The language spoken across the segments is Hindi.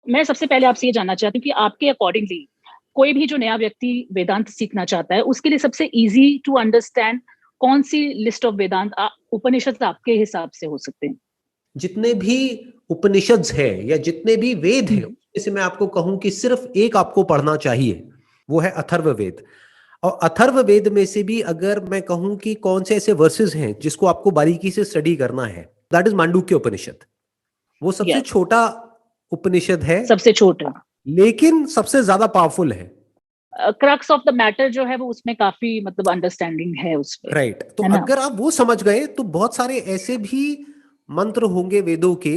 मैं सबसे पहले आपसे ये जानना चाहती हूँ कि आपके अकॉर्डिंगली कोई भी जो नया व्यक्ति वेदांत सीखना चाहता है, उसके लिए सबसे ईज़ी टू अंडरस्टैंड कौन-सी लिस्ट ऑफ वेदांत उपनिषद आपके हिसाब से हो सकते हैं? जितने भी उपनिषद्स हैं या जितने भी वेद हैं, हुँ, उसमें से मैं आपको कहूं कि सिर्फ एक आपको पढ़ना चाहिए, वो है अथर्ववेद। और अथर्ववेद में से भी अगर मैं कहूं कि कौन से ऐसे वर्सेस हैं जिसको आपको बारीकी से स्टडी करना है, दैट इज मांडुक्य उपनिषद। वो सबसे यस, छोटा उपनिषद है, सबसे छोटा। लेकिन सबसे ज्यादा पावरफुल है। क्रक्स ऑफ द मैटर जो है वो उसमें काफ़ी मतलब अंडरस्टैंडिंग है उसपे, राइट, तो है ना? अगर आप वो समझ गए तो बहुत सारे ऐसे भी मंत्र होंगे वेदों के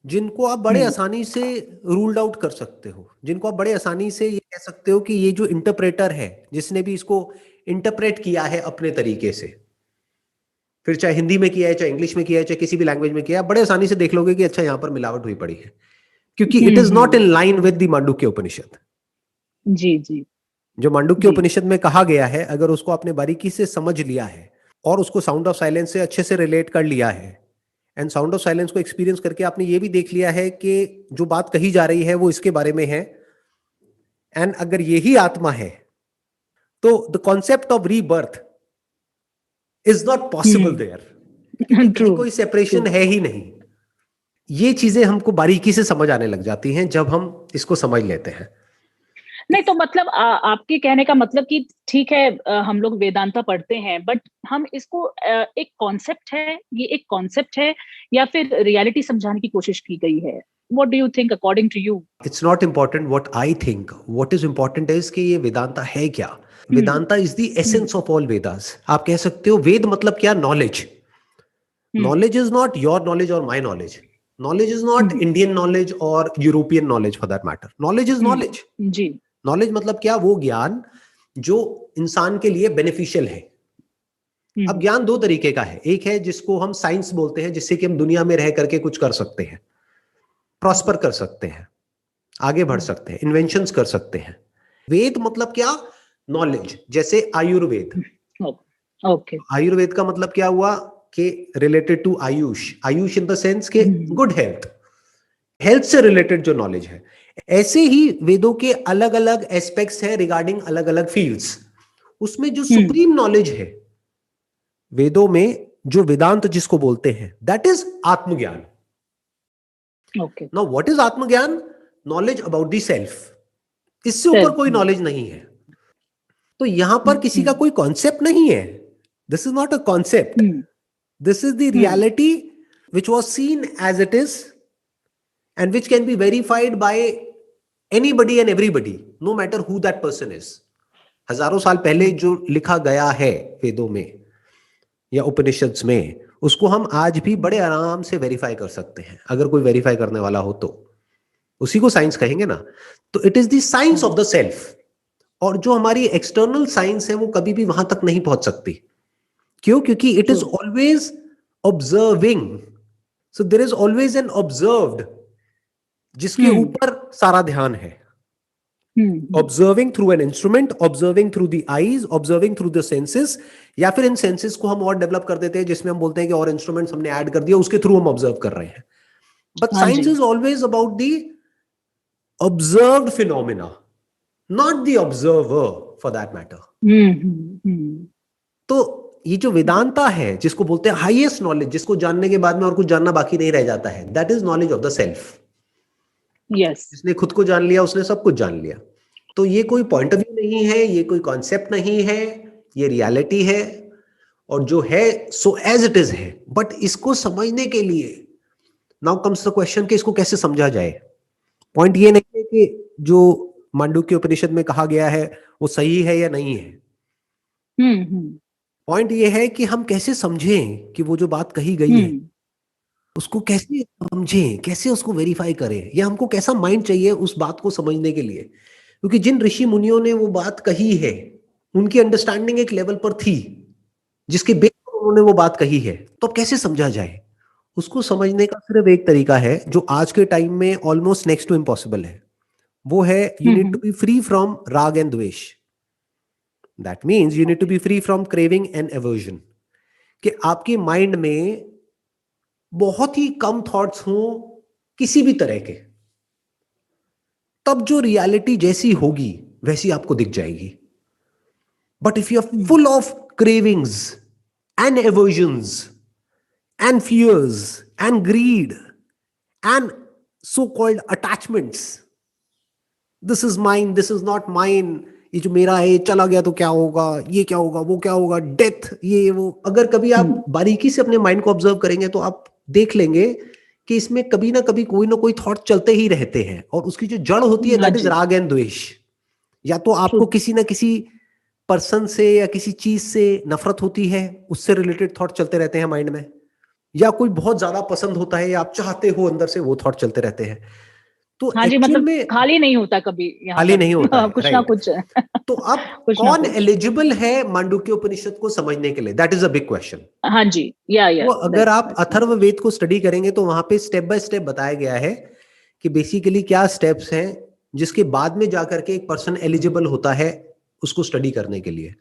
जिनको आप बड़े हुँ, आसानी से रूल्ड आउट कर सकते हो, जिनको आप बड़े आसानी से ये कह सकते हो कि ये जो इंटरप्रेटर है, जिसने भी इसको इंटरप्रेट किया है अपने तरीके से, फिर चाहे हिंदी में किया है, चाहे इंग्लिश में किया है, चाहे किसी भी लैंग्वेज में किया है, बड़े आसानी से देख लोगे कि अच्छा यहाँ पर मिलावट हुई पड़ी है, क्योंकि it hmm, is not hmm. In line with the Mandukya Upanishad. जी, जी, जो मांडुक्य जी। उपनिषद में कहा गया है, अगर उसको आपने बारीकी से समझ लिया है और उसको साउंड ऑफ साइलेंस से अच्छे से रिलेट कर लिया है, एंड साउंड ऑफ साइलेंस को एक्सपीरियंस करके आपने ये भी देख लिया है कि जो बात कही जा रही है वो इसके बारे में है, एंड अगर यही आत्मा है, तो the concept of rebirth is not possible hmm, there, क्योंकि कहीं ट्रू, कोई ट्रू। सेपरेशन है ही नहीं। ये चीजें हमको बारीकी से समझ आने लग जाती हैं जब हम इसको समझ लेते हैं। नहीं तो मतलब आपके कहने का मतलब कि ठीक है, हम लोग वेदांता पढ़ते हैं बट हम इसको एक कॉन्सेप्ट है, ये एक कॉन्सेप्ट है या फिर रियलिटी समझाने की कोशिश की गई है? What do you think according to you? It's not important what I think, what is important is कि ये वेदांता है क्या। Hmm, Vedanta is the hmm, essence of all Vedas. आप कह सकते हो वेद मतलब क्या, knowledge. Hmm, knowledge is not your knowledge और my knowledge, knowledge is not hmm, Indian knowledge और European knowledge for that matter. Knowledge is knowledge. Hmm, जी, नॉलेज मतलब क्या, वो ज्ञान जो इंसान के लिए बेनिफिशियल है। अब हुँ, ज्ञान दो तरीके का है, एक है जिसको हम साइंस बोलते हैं, जिससे कि हम दुनिया में रह करके कुछ कर सकते हैं, प्रॉस्पर जी, कर सकते हैं, आगे बढ़ हुँ, सकते हैं, इन्वेंशंस कर सकते हैं। वेद मतलब क्या, नॉलेज। जैसे आयुर्वेद, हुँ, ओके, आयुर्वेद का मतलब क्या हुआ कि related to Ayush, Ayush in the sense के हुँ, गुड हेल्थ, हेल्थ से रिलेटेड जो नॉलेज है। ऐसे ही वेदों के अलग अलग एस्पेक्ट्स हैं रिगार्डिंग अलग अलग फील्ड्स। उसमें जो हुँ, सुप्रीम नॉलेज है वेदों में, जो वेदांत जिसको बोलते हैं, दैट इज आत्मज्ञान। ओके, नाउ व्हाट इज आत्मज्ञान, नॉलेज अबाउट द सेल्फ। इससे ऊपर सेल्फ कोई हुँ, नॉलेज नहीं है। तो यहां पर किसी हुँ, का कोई कॉन्सेप्ट नहीं है, this is not a concept, hmm, this is the hmm, reality which was seen as it is and which can be verified by anybody and everybody, no matter who that person is. हजारों साल पहले हुँ, जो लिखा गया है वेदों में या उपनिषद्स में, उसको हम आज भी बड़े आराम से वेरीफाई कर सकते हैं। अगर कोई वेरीफाई करने वाला हो तो उसी को साइंस कहेंगे ना। तो it is the science hmm, of the self. और जो हमारी एक्सटर्नल साइंस है वो कभी भी वहां तक नहीं पहुंच सकती। क्यों? क्योंकि it true, is always observing. So there is always an observed जिसके हुँ, ऊपर सारा ध्यान है। Hmm, hmm, observing through an instrument, observing through the eyes, observing through the senses, या फिर इन सेंसेस को हम और डेवलप कर देते हैं जिसमें हम बोलते हैं कि और इंस्ट्रूमेंट्स हमने ऐड कर दिया, उसके थ्रू हम ऑब्जर्व कर रहे हैं। बट हाँ साइंस जी, is always about the observed phenomena, not the observer for that matter. Hmm, hmm, hmm, तो ये जो वेदांता है, जिसको बोलते हैं हाईएस्ट नॉलेज, जिसको जानने के बाद में और कुछ जानना बाकी नहीं रह जाता है, that is knowledge of the self. Yes, जिसने खुद को जान लिया उसने सब कुछ जान लिया। तो ये कोई पॉइंट ऑफ व्यू नहीं है, ये कोई कॉन्सेप्ट नहीं है, ये रियलिटी है। और जो है सो एज इट इज है। बट इसको समझने के लिए नाउ कम्स द क्वेश्चन कि इसको कैसे समझा जाए। पॉइंट ये नहीं है कि जो मांडुक्य उपनिषद में कहा गया है वो सही है या नहीं है। हुँ, हुँ, पॉइंट ये है कि हम कैसे समझें कि वो जो बात कही गई है हुँ, उसको कैसे समझें, कैसे उसको वेरीफाई करें, या हमको कैसा माइंड चाहिए उस बात को समझने के लिए। क्योंकि जिन ऋषि मुनियों ने वो बात कही है उनकी अंडरस्टैंडिंग एक लेवल पर थी जिसके बेस पर उन्होंने वो बात कही है। तो अब कैसे समझा जाए, उसको समझने का सिर्फ एक तरीका है जो आज के टाइम में ऑलमोस्ट नेक्स्ट टू इम्पॉसिबल है। वो है you hmm, need to hmm, be free from राग एंड द्वेष। That means you need to okay, be free from craving and aversion. कि आपके माइंड में बहुत ही कम थॉट्स हों किसी भी तरह के, तब जो रियलिटी जैसी होगी वैसी आपको दिख जाएगी. But if you are full of cravings and aversions and fears and greed and so-called attachments, this is mine, this is not mine, ये जो मेरा है चला गया तो क्या होगा, ये क्या होगा, वो क्या होगा, डेथ, ये वो. अगर कभी आप बारीकी से अपने माइंड को ऑब्जर्व करेंगे तो आप देख लेंगे कि इसमें कभी ना कभी कोई ना कोई थॉट चलते ही रहते हैं, और उसकी जो जड़ होती है दैट इज राग एंड द्वेष. या तो आपको किसी ना किसी पर्सन से या किसी चीज से नफरत होती है, उससे रिलेटेड थॉट चलते रहते हैं माइंड में, या कोई बहुत ज्यादा पसंद होता है या आप चाहते हो अंदर से, वो थॉट चलते रहते हैं. तो हाँ जी, मतलब खाली नहीं होता कभी, खाली नहीं होता है, कुछ ना कुछ. तो अब कौन एलिजिबल है मांडुक्य उपनिषद को समझने के लिए, that is a big question. हाँ जी, या तो अगर आप अथर्ववेद को स्टडी करेंगे तो वहां पे स्टेप बाय स्टेप बताया गया है कि बेसिकली क्या स्टेप्स हैं जिसके बाद में जाकर के एक पर्सन एलिजिबल होता है उसको स्टडी करने के लिए.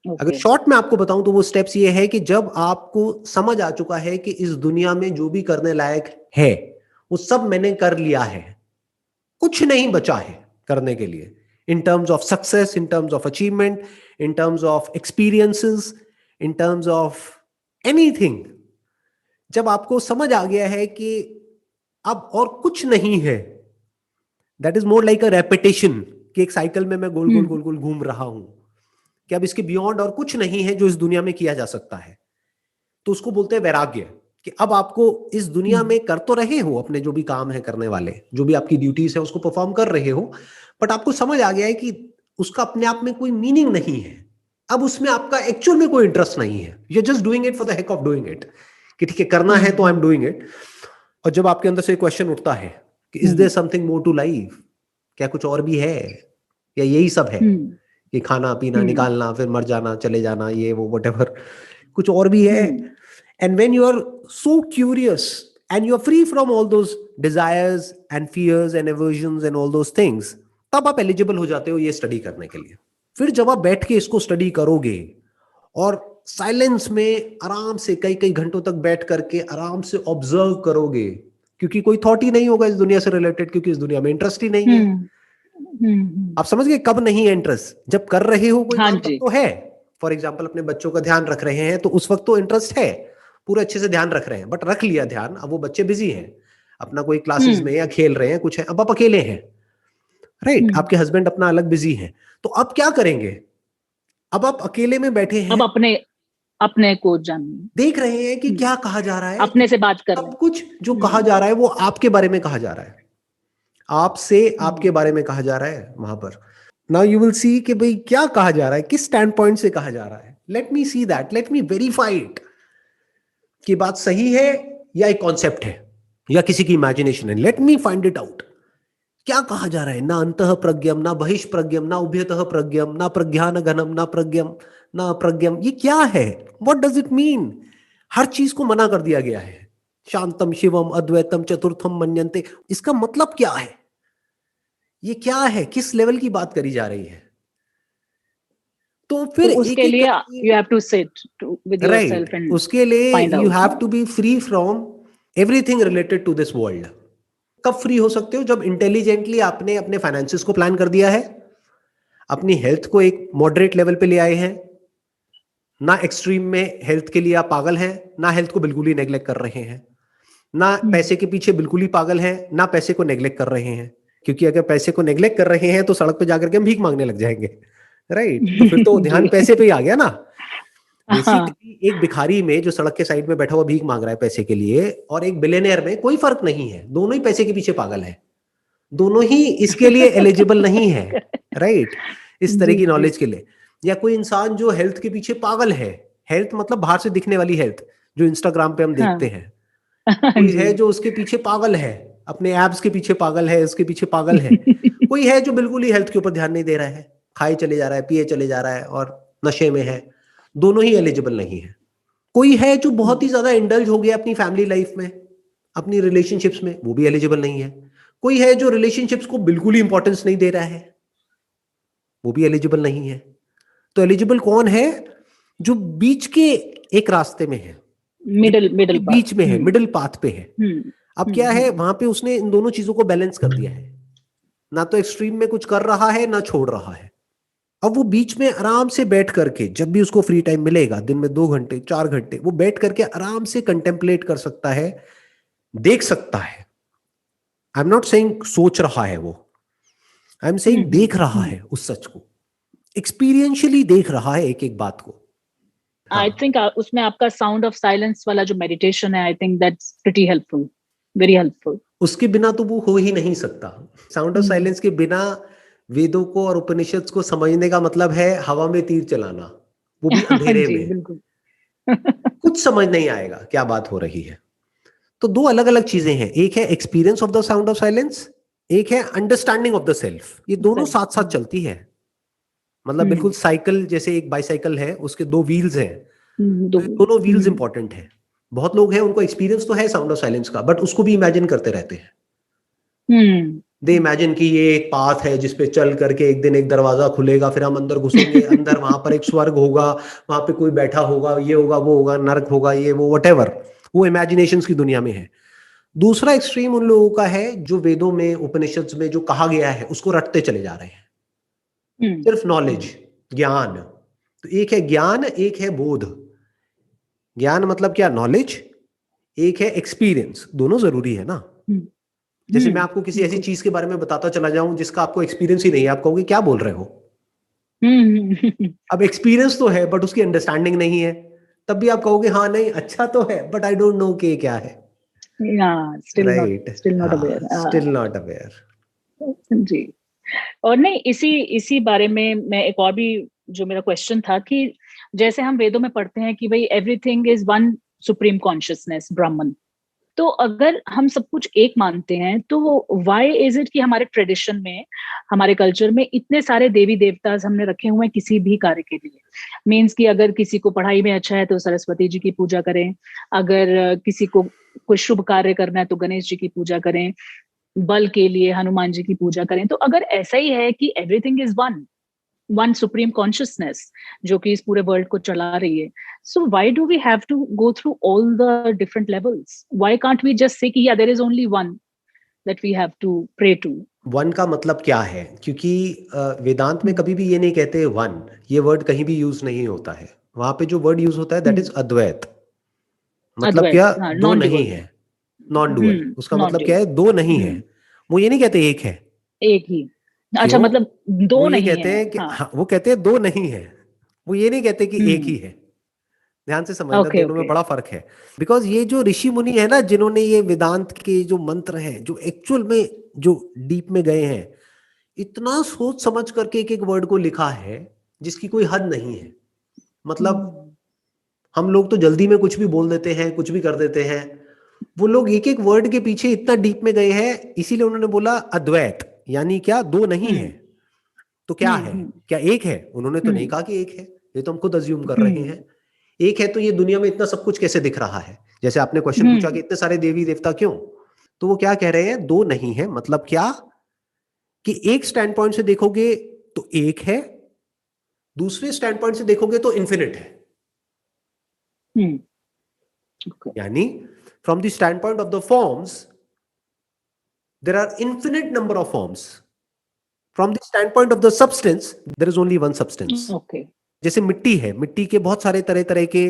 अगर शॉर्ट में आपको बताऊं तो वो स्टेप्स ये है कि जब आपको समझ आ चुका है कि इस दुनिया में जो भी करने लायक है वो सब मैंने कर लिया है, कुछ नहीं बचा है करने के लिए, in terms of success, in terms of achievement, in terms of experiences, in terms of anything. जब आपको समझ आ गया है कि अब और कुछ नहीं है, that is more like a repetition, कि एक साइकिल में मैं गोल गोल गोल गोल घूम रहा हूं, कि अब इसके बियॉन्ड और कुछ नहीं है जो इस दुनिया में किया जा सकता है, तो उसको बोलते हैं वैराग्य. कि अब आपको इस दुनिया में कर तो रहे हो अपने जो भी काम है करने वाले, जो भी आपकी ड्यूटीज है उसको परफॉर्म कर रहे हो, बट आपको समझ आ गया है कि उसका अपने आप में कोई मीनिंग नहीं है, अब उसमें आपका एक्चुअल में कोई इंटरेस्ट नहीं है, you are just doing it for the heck of doing it, कि ठीक है करना है तो आई एम डूइंग इट. और जब आपके अंदर से क्वेश्चन उठता है कि is there something more to life, क्या कुछ और भी है या यही सब है कि खाना पीना निकालना फिर मर जाना चले जाना ये वो व्हाटएवर, कुछ और भी है. And when you are so curious and you are free from all those desires and fears and aversions and all those things, तब आप एलिजिबल हो जाते हो ये स्टडी करने के लिए. फिर जब आप बैठ के इसको स्टडी करोगे और साइलेंस में आराम से कई कई घंटों तक बैठ करके आराम से ऑब्जर्व करोगे, क्योंकि कोई थॉट ही नहीं होगा इस दुनिया से रिलेटेड, क्योंकि इस दुनिया में इंटरेस्ट ही नहीं है. आप समझ गए कब नहीं है इंटरेस्ट, जब कर रहे हो कोई काम तो है. फॉर एग्जांपल अपने बच्चों का ध्यान रख रहे हैं तो उस वक्त तो इंटरेस्ट है, पूरे अच्छे से ध्यान रख रहे हैं, बट रख लिया ध्यान, अब वो बच्चे बिजी हैं अपना कोई क्लासेस में या खेल रहे हैं कुछ है, अब आप अकेले हैं, राइट. आपके हस्बैंड अपना अलग बिजी हैं, तो अब क्या करेंगे, अब आप अकेले में बैठे हैं, अब अपने को जान देख रहे हैं कि क्या कहा जा रहा है, अपने से बात कर, सब कुछ जो कहा जा रहा है वो आपके बारे में कहा जा रहा है, आपसे आपके बारे में कहा जा रहा है वहां पर. नाउ यू विल सी कि भाई क्या कहा जा रहा है, किस स्टैंड पॉइंट से कहा जा रहा है. Let me see that, let me verify it कि बात सही है या एक कॉन्सेप्ट है या किसी की इमेजिनेशन है. Let me find it out, क्या कहा जा रहा है. ना अंतः प्रज्ञम, ना बहिष प्रज्ञम, ना उभयतः प्रज्ञम, ना प्रज्ञान घनम, ना प्रज्ञम, ना प्रज्ञम, ये क्या है, व्हाट डज इट मीन. हर चीज को मना कर दिया गया है. शांतम शिवम अद्वैतम चतुर्थम मन्यन्ते, इसका मतलब क्या है, ये क्या है, किस लेवल की बात करी जा रही है. तो फिर तो उसके लिए you have to sit with yourself and उसके लिए you have to be free from everything related to this world. कब फ्री हो सकते हो, जब इंटेलिजेंटली आपने अपने फाइनेंसेस को प्लान कर दिया है, अपनी हेल्थ को एक मॉडरेट लेवल पे ले आए हैं, ना एक्सट्रीम में हेल्थ के लिए आप पागल हैं, ना हेल्थ को बिल्कुल ही नेग्लेक्ट कर रहे हैं, ना पैसे के पीछे बिल्कुल ही पागल हैं, ना पैसे को नेग्लेक्ट कर रहे हैं, क्योंकि अगर पैसे को नेग्लेक्ट कर रहे हैं तो सड़क पे जाकर के हम भीख मांगने लग जाएंगे, राइट. तो फिर तो ध्यान पैसे पे ही आ गया ना. बेसिकली एक भिखारी में जो सड़क के साइड में बैठा हुआ भीख मांग रहा है पैसे के लिए, और एक बिलियनियर में कोई फर्क नहीं है, दोनों ही पैसे के पीछे पागल है, दोनों ही इसके लिए एलिजिबल नहीं है, राइट. इस तरह की नॉलेज के लिए. या कोई इंसान जो हेल्थ के पीछे पागल है, हेल्थ मतलब बाहर से दिखने वाली हेल्थ जो इंस्टाग्राम पे हम देखते हैं, कोई है जो उसके पीछे पागल है, अपने एब्स के पीछे पागल है, उसके पीछे पागल है. कोई है जो बिल्कुल ही हेल्थ के ऊपर ध्यान नहीं दे रहा है, खाए चले जा रहा है, पिए चले जा रहा है और नशे में है. दोनों ही एलिजिबल नहीं है. कोई है जो बहुत ही ज्यादा इंडल्ज हो गया अपनी फैमिली लाइफ में, अपनी रिलेशनशिप्स में, वो भी एलिजिबल नहीं है. कोई है जो रिलेशनशिप्स को बिल्कुल ही इंपॉर्टेंस नहीं दे रहा है, वो भी एलिजिबल नहीं है. तो एलिजिबल कौन है, जो बीच के एक रास्ते में है, मिडिल बीच में है, मिडिल पाथ पे है. अब क्या है, वहां पे उसने इन दोनों चीजों को बैलेंस कर दिया है. ना तो एक्सट्रीम में कुछ कर रहा है ना छोड़ रहा है। अब वो बीच में आराम से बैठ करके, जब भी उसको फ्री टाइम मिलेगा, दिन में 2 घंटे 4 घंटे, वो बैठ करके आराम से कंटेम्पलेट कर सकता है, देख सकता है। आई एम नॉट सेइंग सोच रहा है वो, आई एम सेइंग देख रहा है उस सच को, एक्सपीरियंशियली देख रहा है एक एक बात को। आई थिंक उसमें आपका साउंड ऑफ साइलेंस वाला जो मेडिटेशन है, I think that's pretty helpful, very helpful. उसके बिना तो वो हो ही नहीं सकता। साउंड ऑफ साइलेंस के बिना वेदों को और उपनिषद को समझने का मतलब है हवा में तीर चलाना, वो भी अंधेरे जी में। बिल्कुल। कुछ समझ नहीं आएगा क्या बात हो रही है। तो दो अलग अलग चीजें हैं, एक है experience of the sound of silence, एक है अंडरस्टैंडिंग ऑफ द सेल्फ। ये दोनों साथ साथ चलती है। मतलब बिल्कुल साइकिल जैसे, एक बाइसाइकिल है, उसके 2 व्हील्स हैं, तो दोनों व्हील्स इंपॉर्टेंट हैं। बहुत लोग हैं उनको एक्सपीरियंस तो है साउंड ऑफ साइलेंस का, बट उसको भी इमेजिन करते रहते हैं। दे इमेजिन कि ये एक पाथ है जिसपे चल करके एक दिन एक दरवाजा खुलेगा, फिर हम अंदर घुसेंगे, अंदर वहां पर एक स्वर्ग होगा, वहां पे कोई बैठा होगा, ये होगा वो होगा, नर्क होगा, ये वो व्हाटएवर, वो इमेजिनेशंस की दुनिया में है। दूसरा एक्सट्रीम उन लोगों का है जो वेदों में उपनिषद में जो कहा गया है उसको रटते चले जा रहे हैं, सिर्फ नॉलेज, ज्ञान। तो एक है ज्ञान, एक है बोध। ज्ञान मतलब क्या? नॉलेज। एक है एक्सपीरियंस। दोनों जरूरी है ना। जैसे मैं आपको किसी ऐसी चीज के बारे में बताता चला जाऊं जिसका आपको एक्सपीरियंस ही नहीं है, आप कहोगे क्या बोल रहे हो। अब एक्सपीरियंस तो है बट उसकी अंडरस्टैंडिंग नहीं है, तब भी आप कहोगे हाँ नहीं अच्छा तो है बट आई डोंट नो कि क्या है। राइट, स्टिल नॉट हाँ, अवेयर। Still not aware. जी। और नहीं, इसी इसी बारे में मैं एक और भी, जो मेरा क्वेश्चन था कि जैसे हम वेदों में पढ़ते हैं कि भाई everything is one supreme consciousness, ब्राह्मण। तो अगर हम सब कुछ एक मानते हैं, तो व्हाई इज इट कि हमारे ट्रेडिशन में, हमारे कल्चर में इतने सारे देवी देवताज हमने रखे हुए हैं किसी भी कार्य के लिए? मीन्स कि अगर किसी को पढ़ाई में अच्छा है तो सरस्वती जी की पूजा करें, अगर किसी को कोई शुभ कार्य करना है तो गणेश जी की पूजा करें, बल के लिए हनुमान जी की पूजा करें। तो अगर ऐसा ही है कि everything is one, one supreme consciousness जो कि इस पूरे वर्ल्ड को चला रही है, so why do we have to go through all the different levels? Why can't we just say कि या there is only one that we have to pray to? One का मतलब क्या है? क्योंकि वेदांत में कभी भी ये नहीं कहते वन, ये वर्ड कहीं भी यूज नहीं होता है। वहां पे जो वर्ड यूज होता है दैट इज अद्वैत। मतलब अद्वैत, क्या? हाँ, दो नॉन नहीं ड्यूअल। है, नॉन डुअल। उसका नॉन मतलब क्या ड्यूअल। है? दो नहीं है। वो ये नहीं कहते एक है। एक ही। अच्छा, क्यों? मतलब वो दो ये नहीं कहते है, हैं कि हाँ। हाँ, वो कहते हैं दो नहीं है। वो ये नहीं कहते कि एक ही है। ध्यान से समझना, ओके दोनों में ओके। बड़ा फर्क है। बिकॉज ये जो ऋषि मुनि है ना, जिन्होंने ये वेदांत के जो मंत्र हैं, जो एक्चुअल में जो डीप में गए हैं, इतना सोच समझ करके एक एक वर्ड को लिखा है जिसकी कोई हद नहीं है। मतलब हम लोग तो जल्दी में कुछ भी बोल देते हैं, कुछ भी कर देते हैं। वो लोग एक एक वर्ड के पीछे इतना डीप में गए हैं, इसीलिए उन्होंने बोला अद्वैत, यानी क्या? दो नहीं है। तो क्या है? क्या एक है? उन्होंने तो नहीं कहा कि एक है, ये तो हम खुद अज्यूम कर रहे हैं। एक है तो ये दुनिया में इतना सब कुछ कैसे दिख रहा है? जैसे आपने क्वेश्चन पूछा कि इतने सारे देवी देवता क्यों, तो वो क्या कह रहे हैं? दो नहीं है। मतलब क्या? कि एक स्टैंड पॉइंट से देखोगे तो एक है, दूसरे स्टैंड पॉइंट से देखोगे तो इन्फिनिट है। यानी from the standpoint of the forms there are infinite number of forms. From the standpoint of the substance there is only one substance. Okay. जैसे मिट्टी है, मिट्टी के बहुत सारे तरह तरह के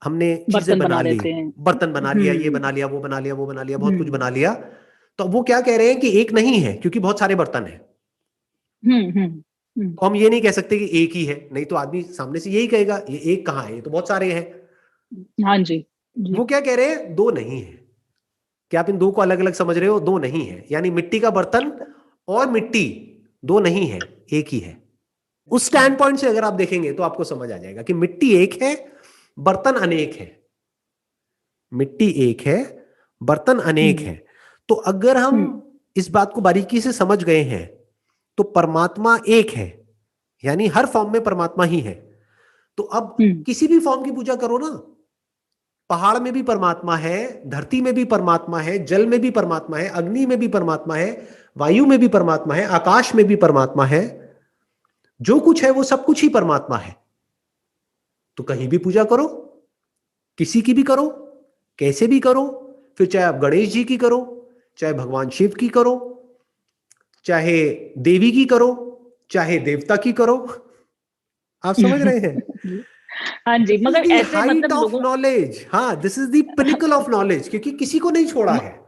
हमने चीजें बर्तन बना बना ली, लेते हैं। बर्तन बना लिया, ये बना लिया, वो बना लिया, वो बना लिया, बहुत कुछ बना लिया। तो वो क्या कह रहे हैं कि एक नहीं है, क्योंकि बहुत सारे बर्तन हैं। तो हम ये नहीं कह सकते कि एक ही है, नहीं तो आदमी सामने से यही कहेगा ये एक कहाँ है, ये तो बहुत सारे हैं। हाँ जी, जी। वो क्या कह रहे हैं? दो नहीं है। क्या आप इन दो को अलग अलग समझ रहे हो? दो नहीं है यानी मिट्टी का बर्तन और मिट्टी दो नहीं है, एक ही है। उस स्टैंड पॉइंट से अगर आप देखेंगे तो आपको समझ आ जाएगा कि मिट्टी एक है, बर्तन अनेक है। मिट्टी एक है, बर्तन अनेक है। तो अगर हम इस बात को बारीकी से समझ गए हैं तो परमात्मा एक है, यानी हर फॉर्म में परमात्मा ही है। तो अब किसी भी फॉर्म की पूजा करो ना, पहाड़ में भी परमात्मा है, धरती में भी परमात्मा है, जल में भी परमात्मा है, अग्नि में भी परमात्मा है, वायु में भी परमात्मा है, आकाश में भी परमात्मा है। जो कुछ है वो सब कुछ ही परमात्मा है। तो कहीं भी पूजा करो, किसी की भी करो, कैसे भी करो, फिर चाहे आप गणेश जी की करो, चाहे भगवान शिव की करो, चाहे देवी की करो, चाहे देवता की करो, आप समझ रहे हैं? हाँ जी, दिस इज मगर द ऐसे हाइट मतलब ऑफ लोगों, नॉलेज, हाँ, this is the pinnacle of knowledge, क्योंकि किसी को नहीं छोड़ा है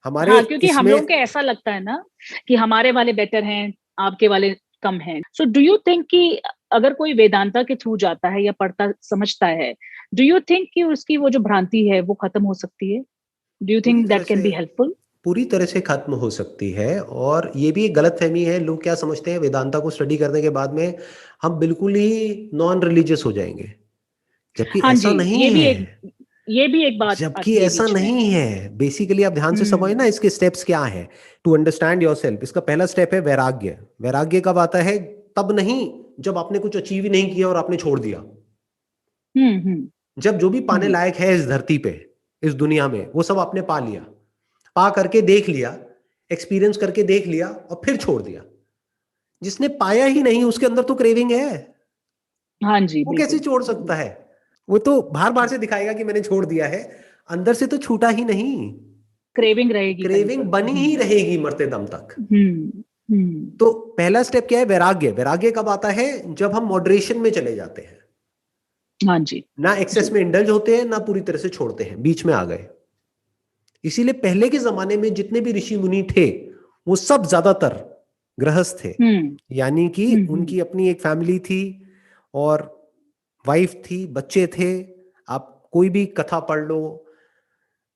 हमारे हाँ, क्योंकि हम इसमें। लोगों को ऐसा लगता है ना कि हमारे वाले बेटर हैं, आपके वाले कम हैं। सो डू यू थिंक कि अगर कोई वेदांता के थ्रू जाता है या पढ़ता समझता है, डू यू थिंक कि उसकी वो जो भ्रांति है वो खत्म हो सकती है? डू यू पूरी थिंक तरह that can say be helpful? पूरी तरह से खत्म हो सकती है। और ये भी एक गलतफहमी है, लोग क्या समझते हैं वेदांता को स्टडी करने के बाद में हम बिल्कुल ही नॉन रिलीजियस हो जाएंगे, जबकि हाँ जी, ऐसा नहीं है। ये भी एक बात जबकि आती है ऐसा बीच में। नहीं है। बेसिकली आप ध्यान से समझ ना, हम्म इसके स्टेप्स क्या हैं टू अंडरस्टैंड योरसेल्फ। इसका पहला स्टेप है वैराग्य। वैराग्य कब आता है? तब नहीं जब आपने कुछ अचीव ही नहीं किया और आपने छोड़ दिया। हम्म। जब जो भी पाने हम्म। लायक है इस धरती पे, इस दुनिया में, वो सब आपने पा लिया, पा करके देख लिया, एक्सपीरियंस करके देख लिया और फिर छोड़ दिया। जिसने पाया ही नहीं उसके अंदर तो क्रेविंग है, हाँ जी, वो कैसे बिल्कुल। छोड़ सकता है? वो तो बाहर बाहर से दिखाएगा कि मैंने छोड़ दिया है, अंदर से तो छूटा ही नहीं। क्रेविंग रहेगी कहीं क्रेविंग पर। बनी ही रहेगी मरते दम तक। हम्म। तो पहला स्टेप क्या है? वैराग्य। वैराग्य कब आता है? जब हम मॉडरेशन में चले जाते हैं, हाँ जी। ना एक्सेस जी। में इंडल्ज होते हैं, ना पूरी तरह से छोड़ते हैं, बीच में आ गए। इसीलिए पहले के जमाने में जितने भी ऋषि मुनि थे वो सब ज्यादातर गृहस्थ थे, हम्म यानी कि हम्म। उनकी अपनी एक फैमिली थी और वाइफ थी, बच्चे थे। आप कोई भी कथा पढ़ लो,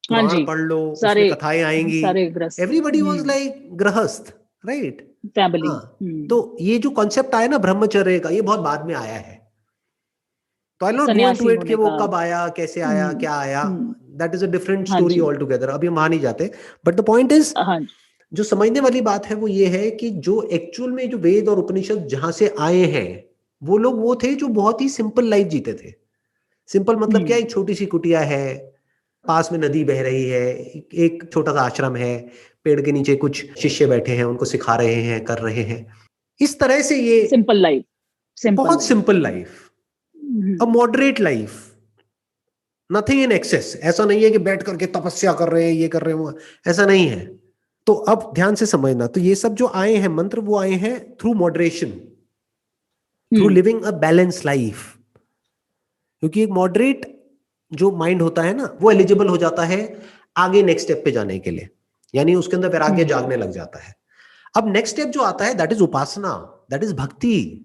हाँ पुराण जी, पढ़ लो, उसमें सारे कथाएं आएंगी। सारे ग्रस्त। एवरीबडी वाज लाइक गृहस्थ, राइट? फैमिली। हाँ। तो ये जो कॉन्सेप्ट आया ना ब्रह्मचर्य का, ये बहुत बाद में आया है। तो आई नॉट गो इनटू सन्यासी इट कि होने वो का। कब आया, कैसे आया, क्या आया। हम्म। दैट इज अ डिफरेंट हाँ स्टोरी जी। ऑल टुगेदर, अभी हम वहां नहीं जाते। बट द पॉइंट इज, हाँ जी। जो समझने वाली बात है वो ये है कि जो एक्चुअल में जो वेद और उपनिषद जहां से आए हैं, वो लोग वो थे जो बहुत ही सिंपल लाइफ जीते थे। सिंपल मतलब क्या? हम्म एक छोटी सी कुटिया है, पास में नदी बह रही है, एक छोटा सा आश्रम है, पेड़ के नीचे कुछ शिष्य बैठे हैं, उनको सिखा रहे हैं, कर रहे हैं। इस तरह से ये सिंपल लाइफ। सिंपल बहुत life. Simple life, a moderate life, nothing in excess. ऐसा नहीं है कि बैठ करके तपस्या कर रहे हैं, ये कर रहे हैं, ऐसा नहीं है। तो अब ध्यान से समझना, तो ये सब जो आए हैं मंत्र, वो आए हैं through moderation, through hmm living a balance life. क्योंकि एक मॉडरेट जो माइंड होता है ना, वो एलिजिबल हो जाता है आगे नेक्स्ट स्टेप पे जाने के लिए, यानी उसके अंदर वैराग्य हम्म जागने लग जाता है। अब नेक्स्ट स्टेप जो आता है, that is Upasana, that is भक्ति।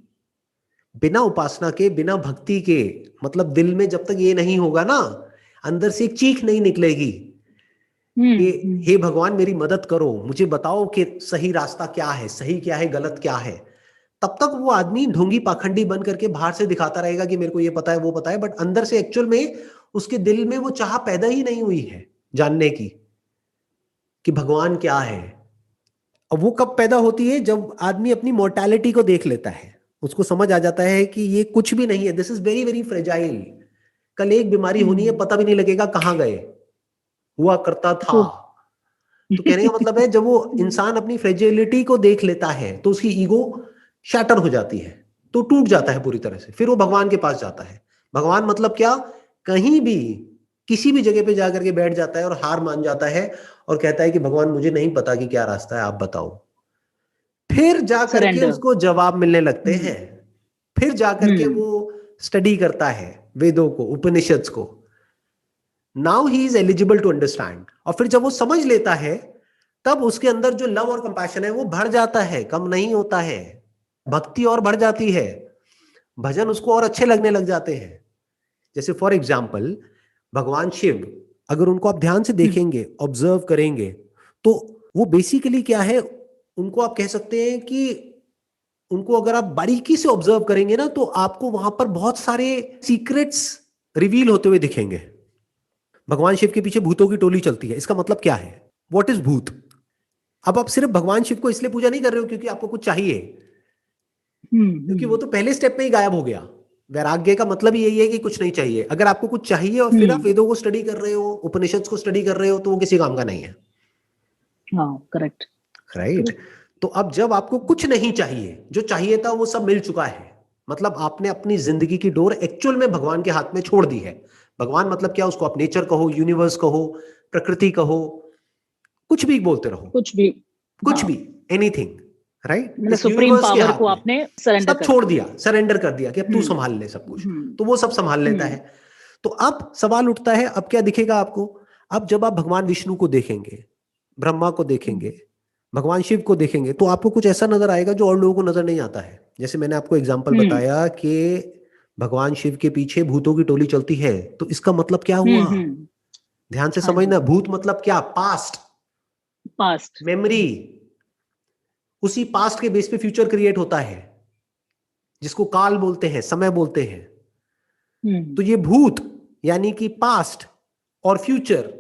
बिना उपासना के, बिना भक्ति के, मतलब दिल में जब तक ये नहीं होगा ना, अंदर से एक चीख नहीं निकलेगी कि हम्म। हे भगवान मेरी मदद करो, मुझे बताओ कि सही रास्ता क्या है, सही क्या है, गलत क्या है, तब तक वो आदमी ढोंगी पाखंडी बन करके बाहर से दिखाता रहेगा कि मेरे को ये पता है, वो पता है, बट अंदर से एक्चुअल में उसके दिल में वो चाह पैदा ही नहीं हुई है जानने की कि भगवान क्या है। अब वो कब पैदा होती है? जब आदमी अपनी मोर्टैलिटी को देख लेता है, उसको समझ आ जाता है कि ये कुछ भी नहीं है, this is very very fragile. कल एक बीमारी होनी है, हम्म। पता भी नहीं लगेगा कहाँ गए, हुआ करता था। ट्रू। तो कहने का मतलब है, जब वो इंसान अपनी फ्रेजिलिटी को देख लेता है तो उसकी ईगो शैटर हो जाती है, तो टूट जाता है पूरी तरह से, फिर वो भगवान के पास जाता है। भगवान मतलब क्या? कहीं भी किसी भी जगह पे जाकर के बैठ जाता है और हार मान जाता है और कहता है कि भगवान मुझे नहीं पता कि क्या रास्ता है, आप बताओ। फिर जा करके सरेंडर। उसको जवाब मिलने लगते हम्म हैं। फिर जा करके हम्म। वो स्टडी करता है वेदों को, उपनिषद्स को। Now he is eligible to understand. और फिर जब वो समझ लेता है, तब उसके अंदर जो लव और कंपैशन है वो बढ़ जाता है, कम नहीं होता है। भक्ति और बढ़ जाती है, भजन उसको और अच्छे लगने लग जाते हैं। जैसे फॉर एग्जाम्पल भगवान शिव, अगर उनको आप ध्यान से हम्म। देखेंगे, ऑब्जर्व करेंगे, तो वो बेसिकली क्या है, उनको आप कह सकते हैं कि उनको अगर आप बारीकी से ऑब्जर्व करेंगे ना, तो आपको वहां पर बहुत सारे सीक्रेट्स रिवील होते हुए दिखेंगे। भगवान शिव के पीछे भूतों की टोली चलती है, इसका मतलब क्या है? व्हाट इज भूत? अब आप सिर्फ भगवान शिव को इसलिए पूजा नहीं कर रहे हो क्योंकि आपको कुछ चाहिए, क्योंकि वो हम्म। तो पहले स्टेप में ही गायब हो गया। वैराग्य का मतलब यही है कि कुछ नहीं चाहिए। अगर आपको कुछ चाहिए और फिर आप हम्म। वेदों को स्टडी कर रहे हो, उपनिषद को स्टडी कर रहे हो, तो वो किसी काम का नहीं है, हाँ, करेक्ट। राइट? तो अब जब आपको कुछ नहीं चाहिए, जो चाहिए था वो सब मिल चुका है, मतलब आपने अपनी जिंदगी की डोर एक्चुअल में भगवान के हाथ में छोड़ दी है। भगवान मतलब क्या? उसको आप नेचर कहो, यूनिवर्स कहो, प्रकृति कहो, कुछ भी बोलते रहो, कुछ भी। कुछ हाँ। भी, एनीथिंग। राइट, मतलब इस सुप्रीम यूनिवर्स के पावर हाथ को में आपने सरेंडर सब कर छोड़ दिया। दिया, सरेंडर कर दिया कि अब तू हम्म संभाल ले सब कुछ, हम्म तो वो सब संभाल लेता हम्म है। तो अब सवाल उठता है, अब क्या दिखेगा आपको? अब जब आप भगवान विष्णु को देखेंगे, ब्रह्मा को हम्म देखेंगे, भगवान शिव को देखेंगे, तो आपको कुछ ऐसा नजर आएगा जो और लोगों को नजर नहीं आता है। जैसे मैंने आपको एग्जांपल हम्म बताया कि भगवान शिव के पीछे भूतों की टोली चलती है, तो इसका मतलब क्या हुआ? हम्म। ध्यान से हाँ जी। समझना, भूत मतलब क्या? Past, past. मेमोरी। उसी पास्ट के बेस पे फ्यूचर क्रिएट होता है, जिसको काल बोलते हैं, समय बोलते हैं। हम्म तो ये भूत यानी कि पास्ट और फ्यूचर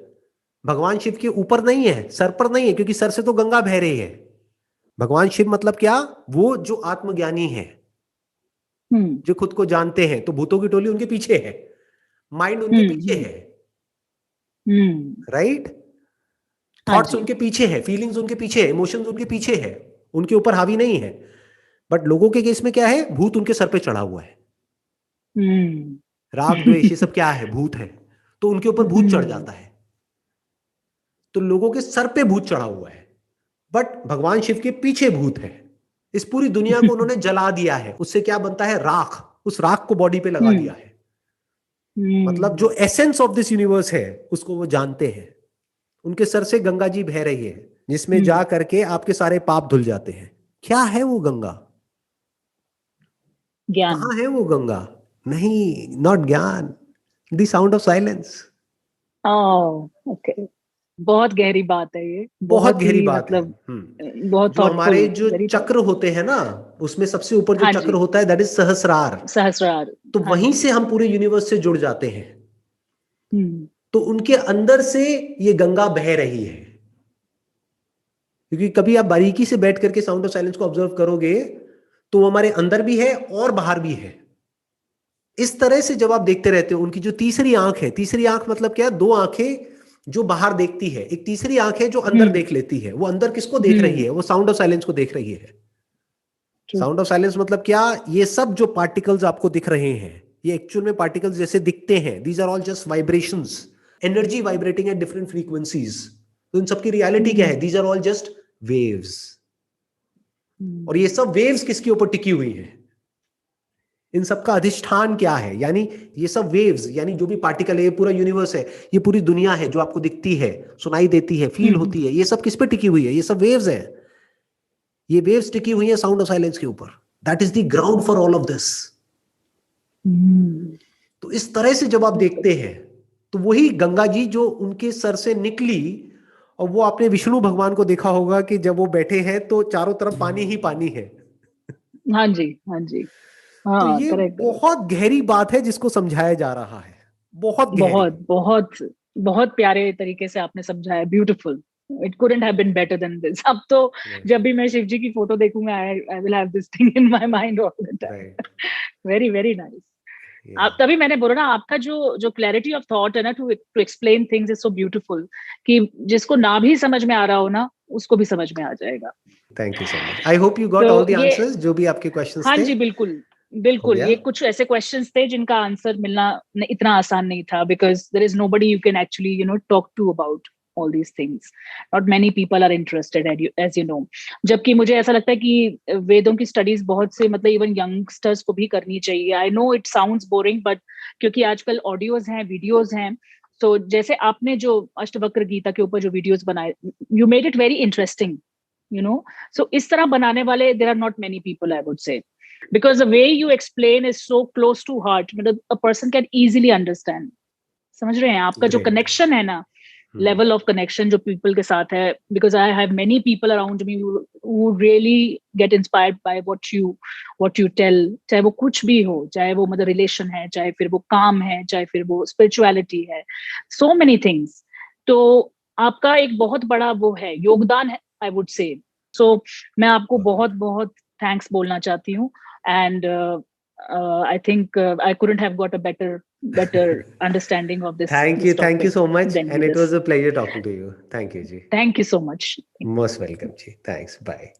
भगवान शिव के ऊपर नहीं है, सर पर नहीं है, क्योंकि सर से तो गंगा बह रही है। भगवान शिव मतलब क्या? वो जो आत्मज्ञानी है, हम्म जो खुद को जानते हैं। तो भूतों की टोली उनके पीछे है, माइंड उनके पीछे हम्म है, हम्म। राइट? हाँ थॉट्स जी। उनके पीछे है, फीलिंग्स उनके पीछे है, इमोशंस उनके पीछे है, उनके ऊपर हावी नहीं है। बट लोगों के केस में क्या है? भूत उनके सर पे चढ़ा हुआ है। हम्म राग द्वेष ये सब क्या है? भूत है। तो उनके ऊपर भूत चढ़ हम्म जाता है। तो लोगों के सर पे भूत चढ़ा हुआ है, बट भगवान शिव के पीछे भूत है। इस पूरी दुनिया को उन्होंने जला दिया है। उससे क्या बनता है? राख। उस राख को बॉडी पे लगा हम्म दिया है। मतलब जो हम्म। एसेंस ऑफ दिस यूनिवर्स है उसको वो जानते हैं। उनके सर से गंगा जी बह रही है, जिसमें जा हम्म। करके आपके सारे पाप धुल जाते हैं। क्या है वो गंगा? ज्ञान। कहाँ है वो गंगा? नहीं, नॉट ज्ञान, the sound of silence. Oh okay. बहुत गहरी बात है ये, बहुत बहुत गहरी ही बात है। मतलब बहुत जो थॉटफुल, हमारे जो वेरी चक्र थॉटफुल। होते हैं ना, उसमें सबसे ऊपर जो हाँ चक्र जी। होता है दैट इज सहस्रार। सहस्रार। तो हाँ वहीं जी। से हम पूरे यूनिवर्स से जुड़ जाते हैं। हम्म तो उनके अंदर से ये गंगा बह रही है। क्योंकि कभी आप बारीकी से बैठ करके साउंड ऑफ साइलेंस को ऑब्जर्व करोगे तो वो हमारे अंदर भी है और बाहर भी है। इस तरह से जब आप देखते रहते हो, उनकी जो तीसरी आंख है, तीसरी आंख मतलब क्या? दो आंखें जो बाहर देखती है, एक तीसरी आंख है जो अंदर हम्म देख लेती है। वो अंदर किसको देख रही हम्म। है? वो साउंड ऑफ साइलेंस को देख रही है। ट्रू। साउंड ऑफ साइलेंस मतलब क्या? ये सब जो पार्टिकल्स आपको दिख रहे हैं, ये एक्चुअल में पार्टिकल्स जैसे दिखते हैं। These are all just vibrations, energy vibrating at different frequencies. तो इन सबकी रियलिटी क्या है? Hmm these are all just waves. और ये हम्म। सब वेव्स किसके ऊपर टिकी हुई है? इन सब का अधिष्ठान क्या है? यानी ये सब वेव्स, यानी जो भी पार्टिकल है, ये पूरा यूनिवर्स है, ये पूरी दुनिया है जो आपको दिखती है, सुनाई देती है, फील हम्म होती है, ये सब किस पे टिकी हुई है? ये सब वेव्स है। ये वेव्स टिकी हुई है साउंड ऑफ साइलेंस के ऊपर। That is the ground for all of this. Hmm. तो इस तरह से जब आप देखते हैं तो वही गंगा जी जो उनके सर से निकली, और वो आपने विष्णु भगवान को देखा होगा कि जब वो बैठे हैं तो चारों तरफ पानी ही पानी है। हाँ जी। हाँ जी। तो हाँ, ये करेक्ट करेक्ट। बहुत गहरी बात है जिसको समझाया जा रहा है, बहुत गहरी। बहुत बहुत बहुत प्यारे तरीके से आपने समझाया, beautiful. It couldn't have been better than this. अब तो जब भी मैं शिव जी की फोटो देखूंगा, I I will have this thing in my mind all the time. Right. Very very nice. या आप तभी मैंने बोला ना, आपका जो जो क्लैरिटी ऑफ थॉट है ना, to to explain things is so beautiful, कि जिसको ना भी समझ में आ रहा हो ना, उसको भी समझ में आ जाएगा। Thank you so much. I hope you got तो ऑल द ये, आंसर्स जो भी आपके क्वेश्चंस हाँ थे। जी, बिल्कुल हो बिल्कुल। गया। ये कुछ ऐसे क्वेश्चंस थे जिनका आंसर मिलना इतना आसान नहीं था, because there is nobody you can actually talk to about all these things. Not many people are interested as you know. जबकि मुझे ऐसा लगता है कि वेदों की स्टडीज बहुत से, मतलब इवन यंगस्टर्स को भी करनी चाहिए। I know it sounds boring, but क्योंकि आजकल ऑडियोज हैं, वीडियोज हैं। तो जैसे आपने जो अष्टवक्र गीता के ऊपर जो वीडियोज बनाए, you made it very interesting, so इस तरह बनाने वाले there are not many people, I would say, because the way you explain is so close to heart, मतलब a person can easily understand। समझ रहे हैं? आपका जो ग्रेट। कनेक्शन है ना, लेवल ऑफ कनेक्शन जो पीपल के साथ है, because I have many people around me who really get inspired by what you tell, चाहे वो कुछ भी हो, चाहे वो मतलब रिलेशन है, चाहे फिर वो काम है, चाहे फिर वो स्पिरिचुअलिटी है, so many things। तो आपका एक बहुत बड़ा वो है, योगदान है, आई वुड से। सो मैं आपको बहुत बहुत थैंक्स बोलना चाहती हूँ। And I think I couldn't have got a better understanding of this thank you topic so much than and it this। Was a pleasure talking to you. Thank you ji. Thank you so much। Most welcome ji. Thanks. Bye.